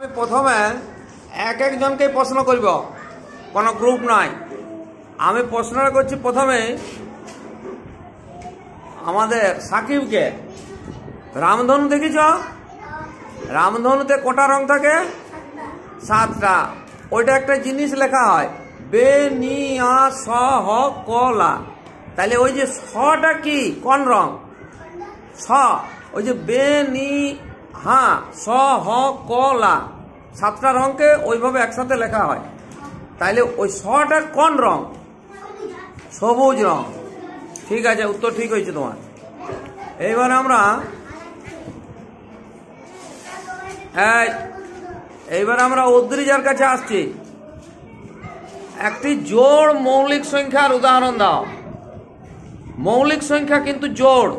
আমি প্রথমে এক একজনকে প্রশ্ন করব, কোনো গ্রুপ নাই। আমি প্রশ্নটা করছি প্রথমে আমাদের সাকিবকে। রামধনু দেখেছ? রামধনুতে কটা রং থাকে? 7টা। ওইটা একটা জিনিস লেখা হয় বে নি আ স হ ক লা। তাহলে ওই যে সটা কি, কোন রং? স। ওই যে বে নি হা স হ ক লা, 7টা রংকে ওইভাবে একসাথে লেখা হয়। তাইলে ওই সটা কোন রং? সবুজ রং। ঠিক আছে, উত্তর ঠিক হয়েছে তোমার। এইবার আমরা উদ্রিজার কাছে আসছি। একটি জোড় মৌলিক সংখ্যার উদাহরণ দাও। মৌলিক সংখ্যা কিন্তু জোড়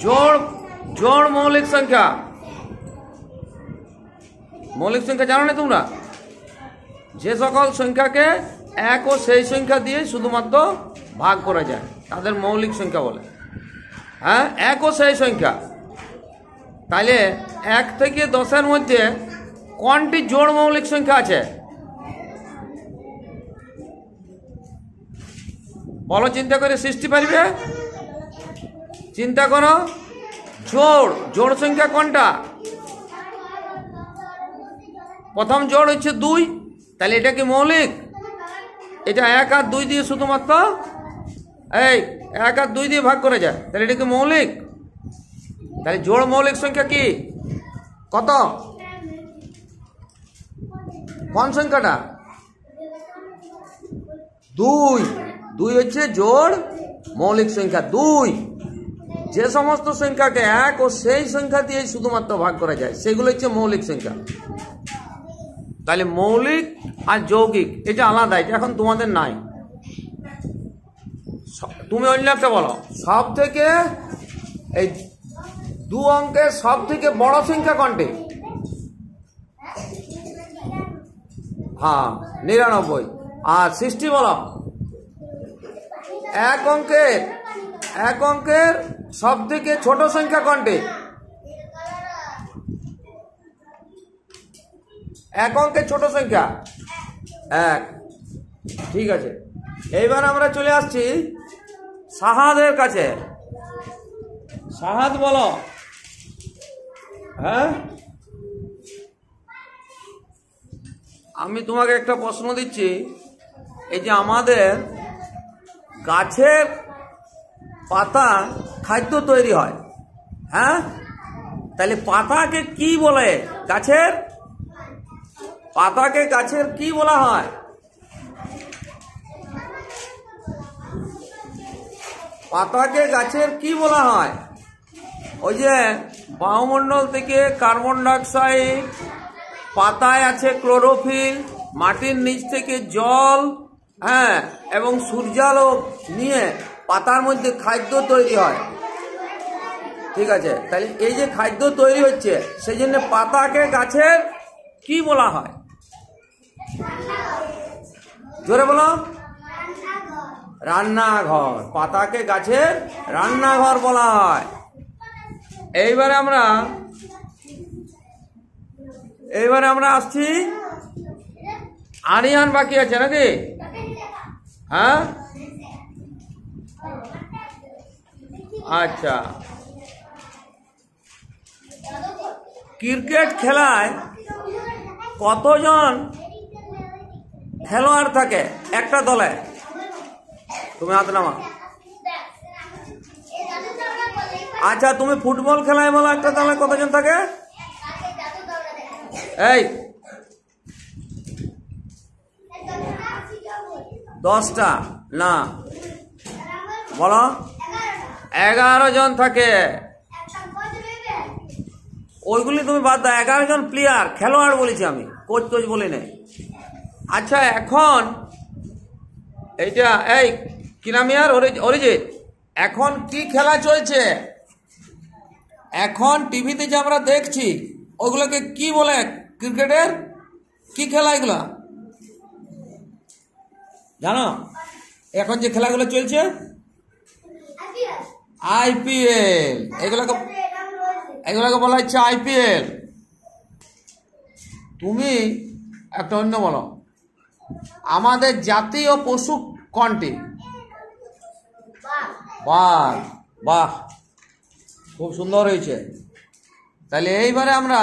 জোড় জোড় মৌলিক সংখ্যা। মৌলিক সংখ্যা জানো না তোমরা? যে সকল সংখ্যাকে এক ও সেই সংখ্যা দিয়ে শুধুমাত্র ভাগ করা যায় তাদের মৌলিক সংখ্যা বলে। হ্যাঁ, এক ও সেই সংখ্যা। তাইলে 1 থেকে 10-এর মধ্যে কোনটি জোড় মৌলিক সংখ্যা আছে? বলো, চিন্তা করে সৃষ্টি পারবে? চিন্তা করো। জোড় সংখ্যা কোনটা? প্রথম জোড় হচ্ছে 2। তাহলে এটা কি মৌলিক? এটা 1 আর 2 দিয়ে শুধুমাত্র 1 আর 2 দিয়ে ভাগ করে যায়। তাহলে এটা কি মৌলিক? তাহলে জোড় মৌলিক সংখ্যা কি? কত? কোন সংখ্যাটা? 2 হচ্ছে জোড় মৌলিক সংখ্যা। 2 যে সমস্ত সংখ্যাকে এক ও সেই সংখ্যা দিয়ে শুধুমাত্র ভাগ করা যায় সেগুলো হচ্ছে মৌলিক সংখ্যা। তাহলে মৌলিক আর যৌগিক এটা আলাদা, এটা এখন তোমাদের নাই। তুমি অন্য একটা বলো। সব থেকে এই 2 অঙ্কের সব থেকে বড় সংখ্যা কোনটি? হ্যাঁ, 99। আর 60 বলো। এক অঙ্কের সব থেকে ছোট সংখ্যা কোনটি? এক অঙ্কের ছোট সংখ্যা 1। ঠিক আছে, এইবার আমরা চলে আসছি সাহাদের কাছে। সাহাদ বলো। হ্যাঁ, আমি তোমাকে একটা প্রশ্ন দিচ্ছি। এই যে আমাদের গাছের পাতা খাদ্য তৈরি হয়, হ্যাঁ, তাহলে পাতাকে কি বলে? পাতাকে গাছের কি বলা হয়? পাতাকে গাছের কি বলা হয়? ওই যে বায়ুমণ্ডল থেকে কার্বন ডাইঅক্সাইড, পাতায় আছে ক্লোরোফিল, মাটির নিচ থেকে জল, হ্যাঁ, এবং সূর্যালোক নিয়ে পাতার মধ্যে খাদ্য তৈরি হয়। ঠিক আছে, তাহলে এই যে খাদ্য তৈরি হচ্ছে সেই জন্য পাতাকে গাছের কি বলা হয়? জোরে বলো। রান্নাঘর। পাতাকে গাছের রান্নাঘর বলা হয়। এইবারে আমরা আসছি। আরিয়ান বাকি আছে নাকি? হ্যাঁ, আচ্ছা। ক্রিকেট খেলায় কতজন খেলোয়াড় থাকে একটা দলে? তুমি হাত নামা। আচ্ছা, তুমি ফুটবল খেলায় বলো একটা দলে কতজন থাকে? 10টা না, বলো। 11 জন থাকে। ওইগুলি তুমি বাদ দাও। 11 জন প্লেয়ার, খেলোয়াড় বলেছি আমি, কোচ বলি নাই। আচ্ছা, এখন এইটা কি নাম ইয়ার? অরিজিৎ, এখন কি খেলা চলছে? এখন টিভিতে যে আমরা দেখছি ওগুলোকে কি বলে? ক্রিকেটের কি খেলা এগুলা জানো? এখন যে খেলাগুলো চলছে IPL, এগুলোকে এগুলোকে বলা হচ্ছে আইপিএল। তুমি একটা অন্য বলো, আমাদের জাতীয় পশু কোনটি? বাঘ। বাহ, খুব সুন্দর হয়েছে। তাহলে এইবারে আমরা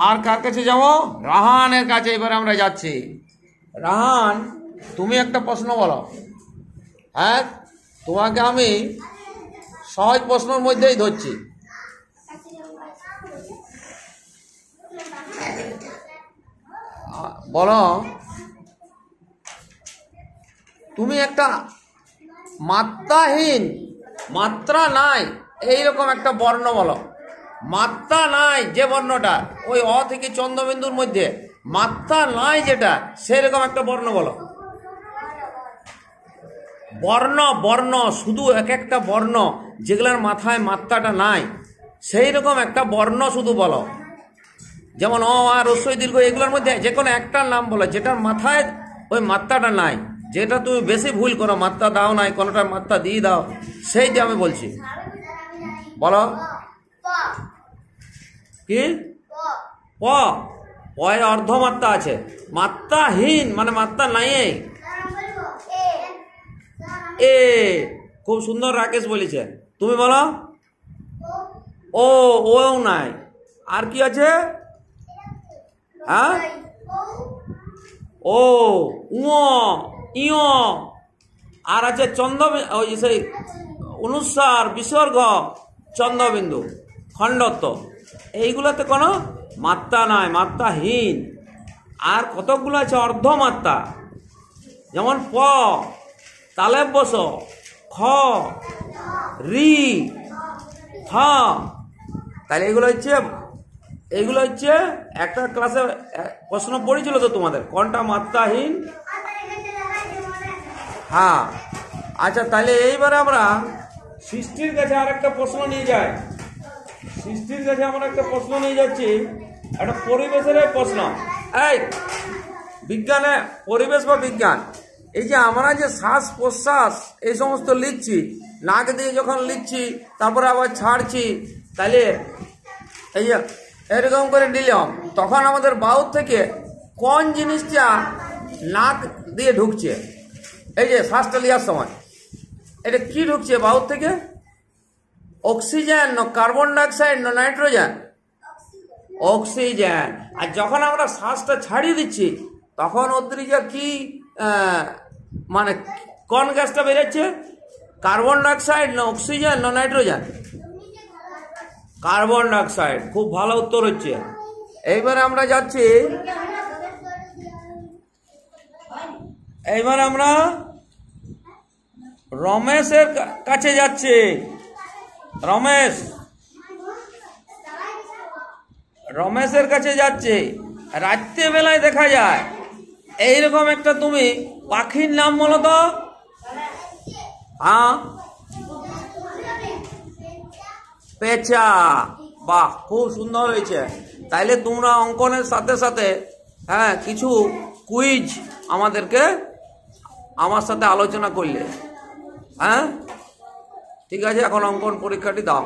আর কার কাছে যাব? রাহানের কাছে এবারে আমরা যাচ্ছি। রাহান, তুমি একটা প্রশ্ন বলো। হ্যাঁ, তোমাকে আমি সহজ প্রশ্নের মধ্যেই ধরছি। বলো, তুমি একটা মাত্রাহীন, মাত্রা নাই এইরকম একটা বর্ণ বলো। মাত্রা নাই যে বর্ণটা, ওই অ থেকে চন্দ্রবিন্দুর মধ্যে মাত্রা নাই যেটা, সেরকম একটা বর্ণ বলো। বর্ণ, বর্ণ শুধু এক একটা বর্ণ যেগুলোর মাথায় মাত্রাটা নাই, সেই রকম একটা বর্ণ শুধু বলো। যেমন অ, আ, হ্রস্বই, দীর্ঘ, এগুলোর মধ্যে যে কোনো একটার নাম বলো যেটার মাথায় ওই মাত্রাটা নাই। যেটা তুমি বেশি ভুল করো, মাত্রা দাও নাই, কোনোটার মাত্রা দিয়ে দাও, সেইটা আমি বলছি। বলো কি? প। পয়ের অর্ধমাত্রা আছে। মাত্রাহীন মানে মাত্রা নাই। এ। খুব সুন্দর রাকেশ বলেছে। তুমি বলো। ও, ওও নাই। আর কি আছে? হ্যাঁ, ও, উঁ, ইয়, আর আছে ওই সেই অনুস্বার, বিসর্গ, চন্দ্রবিন্দু, খণ্ডত্ব, এইগুলোতে কোনো মাত্রা নাই, মাত্রাহীন। আর কতকগুলো আছে অর্ধমাত্রা, যেমন প, তালেব বস, খ, রি, থ। তাহলে এইগুলো হচ্ছে একটা ক্লাসে প্রশ্ন পড়েছিল তো তোমাদের, কোনটা মাত্রাহীন। হ্যাঁ, আচ্ছা, তাহলে এইবারে আমরা সৃষ্টির কাছে আর একটা প্রশ্ন নিয়ে যাই। সৃষ্টির কাছে আমরা একটা প্রশ্ন নিয়ে যাচ্ছি, একটা পরিবেশের প্রশ্ন। এই বিজ্ঞানে, পরিবেশ বা বিজ্ঞান, এই যে আমরা যে শ্বাস প্রশ্বাস এই সমস্ত লিখছি, নাক দিয়ে যখন লিখছি তারপরে আবার ছাড়ছি, তাহলে এই যে এরকম করে নিলাম, তখন আমাদের বায়ু থেকে কোন জিনিসটা নাক দিয়ে ঢুকছে? এই যে শ্বাসটা নেওয়ার সময় এটা কি ঢুকছে বায়ু থেকে? অক্সিজেন না কার্বন ডাইঅক্সাইড না নাইট্রোজেন? অক্সিজেন। আর যখন আমরা শ্বাসটা ছাড়িয়ে দিচ্ছি তখন ওদের কি মানে কোন গ্যাসটা বেরোচ্ছে? কার্বন ডাইঅক্সাইড না অক্সিজেন না নাইট্রোজেন? Carbon dioxide. খুব ভালো উত্তর হচ্ছে। এইবারে আমরা যাচ্ছি, এইবার আমরা রমেশের কাছে যাচ্ছি। রমেশের কাছে যাচ্ছে। রাত্রে বেলায় দেখা যায় এইরকম একটা, তুমি পাখির নাম বলো তো। হ্যাঁ, পেঁচা। বাহ, খুব সুন্দর হয়েছে। তাইলে তোমরা অঙ্কনের সাথে সাথে হ্যাঁ কিছু কুইজ আমার সাথে আলোচনা করলে। হ্যাঁ, ঠিক আছে, এখন অঙ্কন পরীক্ষাটি দাও।